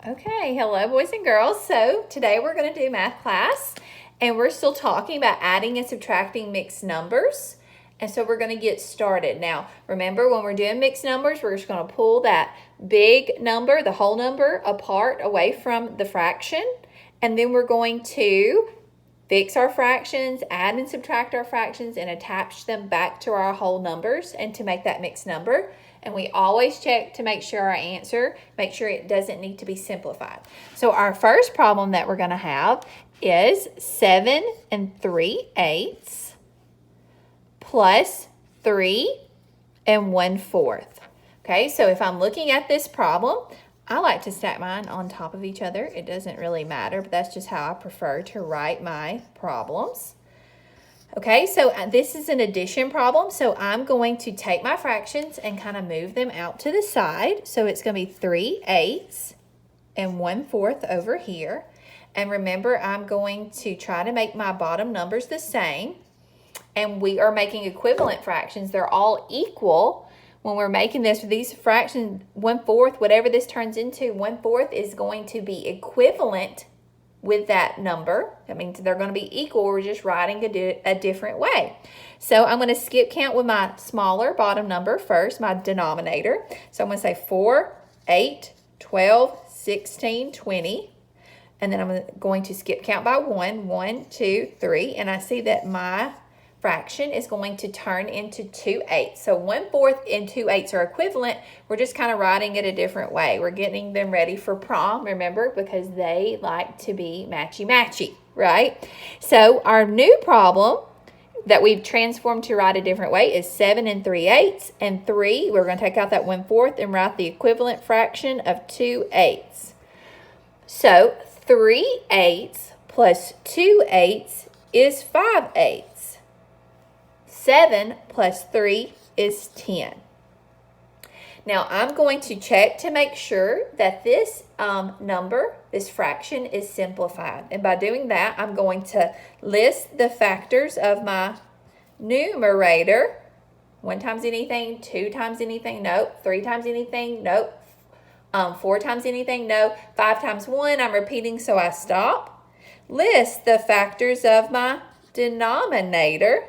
Okay, hello boys and girls. So today we're going to do math class and we're still talking about adding and subtracting mixed numbers. And so we're going to get started. Now, remember when we're doing mixed numbers, we're just going to pull that big number, the whole number, apart away from the fraction. And then we're going to fix our fractions, add and subtract our fractions, and attach them back to our whole numbers and to make that mixed number. And we always check to make sure our answer, make sure it doesn't need to be simplified. So our first problem that we're going to have is 7 3/8 plus 3 1/4. Okay, so if I'm looking at this problem, I like to stack mine on top of each other. It doesn't really matter, but that's just how I prefer to write my problems. Okay, so this is an addition problem, so I'm going to take my fractions and kind of move them out to the side. So it's going to be 3/8 and 1/4 over here. And remember, I'm going to try to make my bottom numbers the same. And we are making equivalent fractions. They're all equal. When we're making this, these fractions, 1/4, whatever this turns into, 1/4 is going to be equivalent with that number. That means they're going to be equal. We're just writing a different way. So I'm going to skip count with my smaller bottom number first, my denominator. So I'm going to say 4, 8, 12, 16, 20. And then I'm going to skip count by 1, 1, 2, 3. And I see that my fraction is going to turn into 2/8. So 1/4 and 2/8 are equivalent. We're just kind of writing it a different way. We're getting them ready for prom, remember, because they like to be matchy-matchy, right? So our new problem that we've transformed to write a different way is 7 3/8 and 3. We're going to take out that 1/4 and write the equivalent fraction of 2/8. So 3/8 plus 2/8 is 5/8. 7 plus 3 is 10. Now I'm going to check to make sure that this number, this fraction, is simplified. And by doing that, I'm going to list the factors of my numerator. 1 times anything, 2 times anything, nope. 3 times anything, nope. 4 times anything, no. 5 times 1, I'm repeating, so I stop. List the factors of my denominator.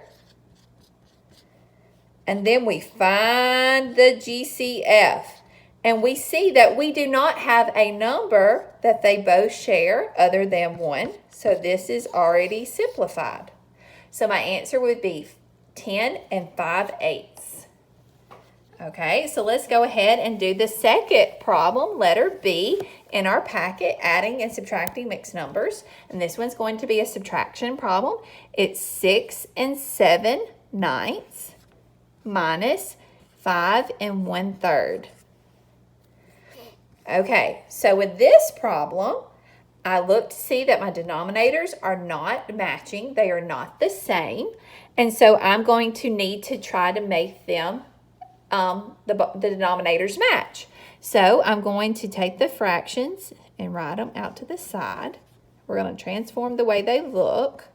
And then we find the GCF. And we see that we do not have a number that they both share other than 1. So this is already simplified. So my answer would be 10 5/8. Okay, so let's go ahead and do the second problem, letter B, in our packet, adding and subtracting mixed numbers. And this one's going to be a subtraction problem. It's 6 7/9 minus 5 1/3. Okay, so with this problem, I look to see that my denominators are not matching. They are not the same. And so I'm going to need to try to make them, the denominators match. So I'm going to take the fractions and write them out to the side. We're going to transform the way they look.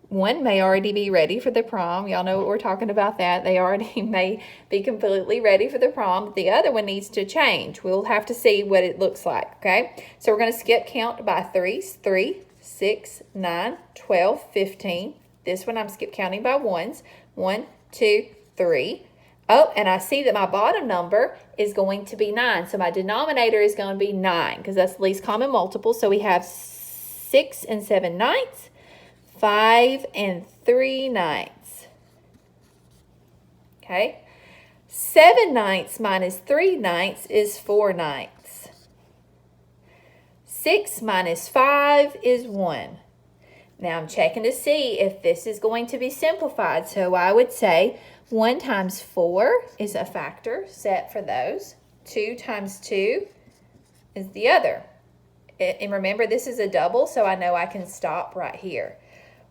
One may already be ready for the prom. Y'all know what we're talking about that. They already may be completely ready for the prom. The other one needs to change. We'll have to see what it looks like, okay? So we're going to skip count by 3s. 3, 6, 9, 12, 15. This one I'm skip counting by 1s. 1, 2, 3. Oh, and I see that my bottom number is going to be 9. So my denominator is going to be 9 because that's the least common multiple. So we have 6 7/9. 5 3/9. Okay. 7/9 minus 3/9 is 4/9. 6 minus 5 is 1. Now I'm checking to see if this is going to be simplified. So I would say 1 times 4 is a factor set for those. 2 times 2 is the other. And remember, this is a double, so I know I can stop right here.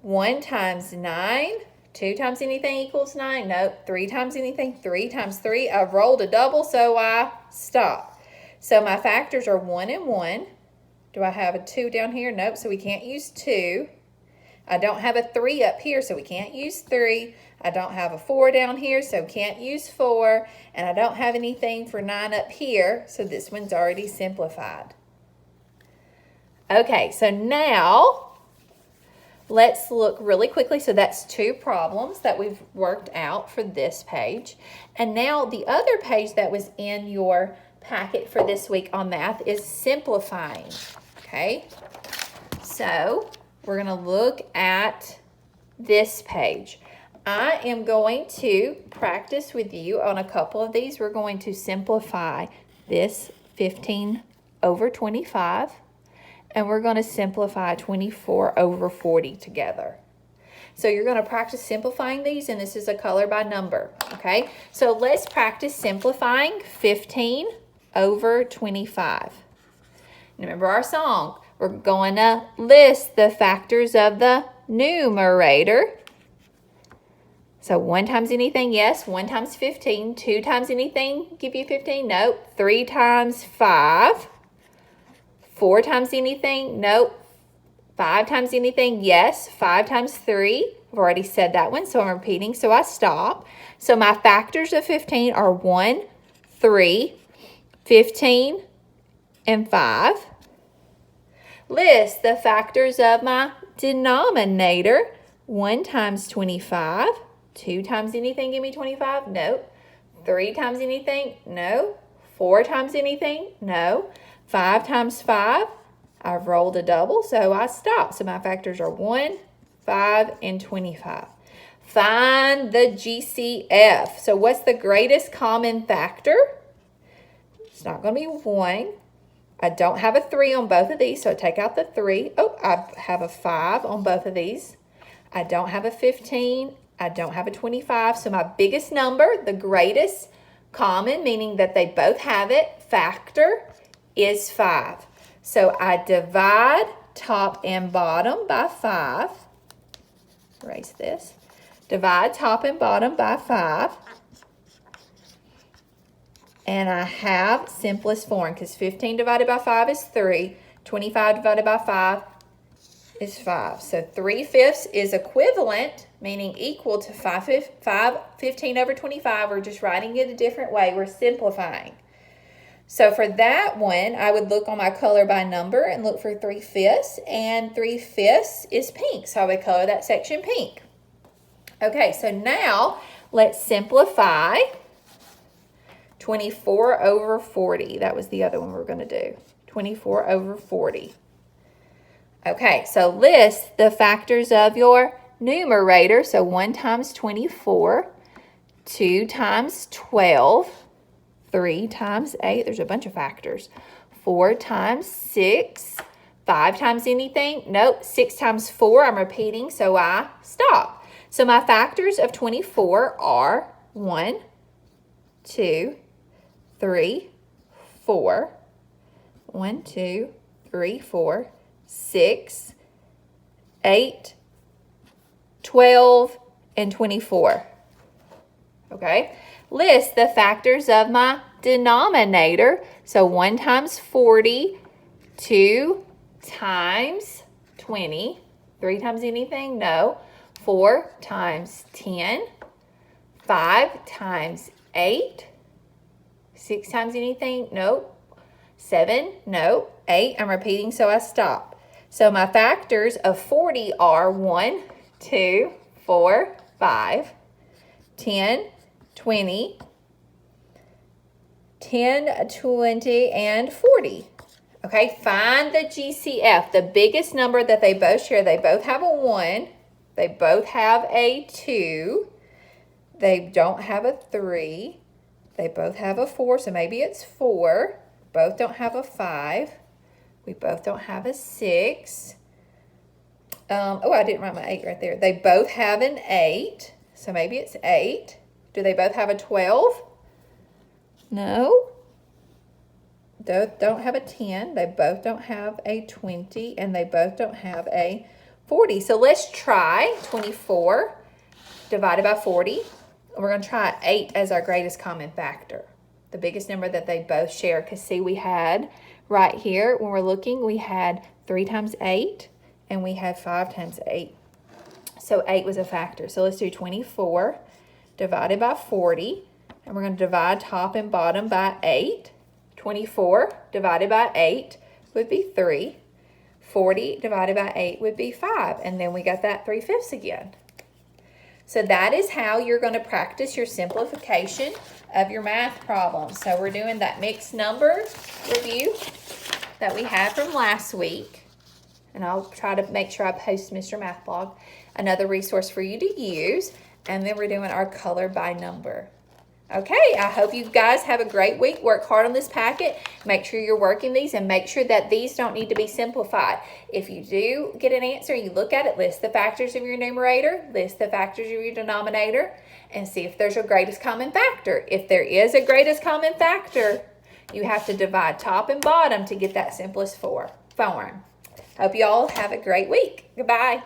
1 times 9, 2 times anything equals 9. Nope. 3 times anything, 3 times 3. I've rolled a double, so I stop. So my factors are 1 and 1. Do I have a 2 down here? Nope, so we can't use 2. I don't have a 3 up here, so we can't use 3. I don't have a 4 down here, so can't use 4. And I don't have anything for 9 up here, so this one's already simplified. Okay, so now let's look really quickly. So that's 2 problems that we've worked out for this page. And now the other page that was in your packet for this week on math is simplifying. Okay, so we're going to look at this page. I am going to practice with you on a couple of these. We're going to simplify this 15 over 25, and we're going to simplify 24 over 40 together. So you're going to practice simplifying these, and this is a color by number, okay? So let's practice simplifying 15 over 25. Remember our song. We're going to list the factors of the numerator. So 1 times anything, yes. 1 times 15. 2 times anything, give you 15? Nope. 3 times 5. 4 times anything? Nope. 5 times anything? Yes. 5 times 3. I've already said that one, so I'm repeating, so I stop. So my factors of 15 are 1, 3, 15, and 5. List the factors of my denominator. 1 times 25. 2 times anything, give me 25? No. 3 times anything? No. 4 times anything? No. 5 times 5? I've rolled a double, so I stop. So my factors are 1, 5, and 25. Find the GCF. So what's the greatest common factor? It's not going to be 1. I don't have a 3 on both of these, so I take out the 3. Oh, I have a 5 on both of these. I don't have a 15. I don't have a 25. So my biggest number, the greatest common, meaning that they both have it, factor, is 5. So I divide top and bottom by 5. Erase this. Divide top and bottom by 5. And I have simplest form, because 15 divided by 5 is 3. 25 divided by 5 is 5. So 3/5 is equivalent, meaning equal to 15 over 25. We're just writing it a different way. We're simplifying. So for that one, I would look on my color by number and look for 3/5, and 3/5 is pink. So I would color that section pink. Okay, so now let's simplify 24 over 40. That was the other one we were going to do. 24 over 40. Okay, so list the factors of your numerator. So 1 times 24, 2 times 12, 3 times 8. There's a bunch of factors. 4 times 6, 5 times anything? Nope. 6 times 4, I'm repeating, so I stop. So my factors of 24 are 1, 2, 3, 4, 1, 2, 3, 4, 6, 8, 12, and 24. Okay, list the factors of my denominator. So 1 times 40, 2 times 20, 3 times anything? No. 4 times 10, 5 times 8, 6 times anything? Nope. 7? No. 8? I'm repeating, so I stop. So my factors of 40 are 1, 2, 4, 5, 10, 20, 10, 20, and 40. Okay, find the GCF, the biggest number that they both share. They both have a 1. They both have a 2. They don't have a 3. They both have a 4, so maybe it's 4. Both don't have a 5. We both don't have a 6. Oh, I didn't write my 8 right there. They both have an 8, so maybe it's 8. Do they both have a 12? No. They don't have a 10. They both don't have a 20, and they both don't have a 40. So let's try 24 divided by 40. We're going to try 8 as our greatest common factor, the biggest number that they both share. Because see, we had right here, when we're looking, we had 3 times 8, and we had 5 times 8. So 8 was a factor. So let's do 24 divided by 40. And we're going to divide top and bottom by 8. 24 divided by 8 would be 3. 40 divided by 8 would be 5. And then we got that 3/5 again. So that is how you're going to practice your simplification of your math problems. So we're doing that mixed number review that we had from last week. And I'll try to make sure I post Mr. Math Blog, another resource for you to use. And then we're doing our color by number. Okay, I hope you guys have a great week. Work hard on this packet. Make sure you're working these and make sure that these don't need to be simplified. If you do get an answer, you look at it, list the factors of your numerator, list the factors of your denominator, and see if there's a greatest common factor. If there is a greatest common factor, you have to divide top and bottom to get that simplest form. Hope you all have a great week. Goodbye.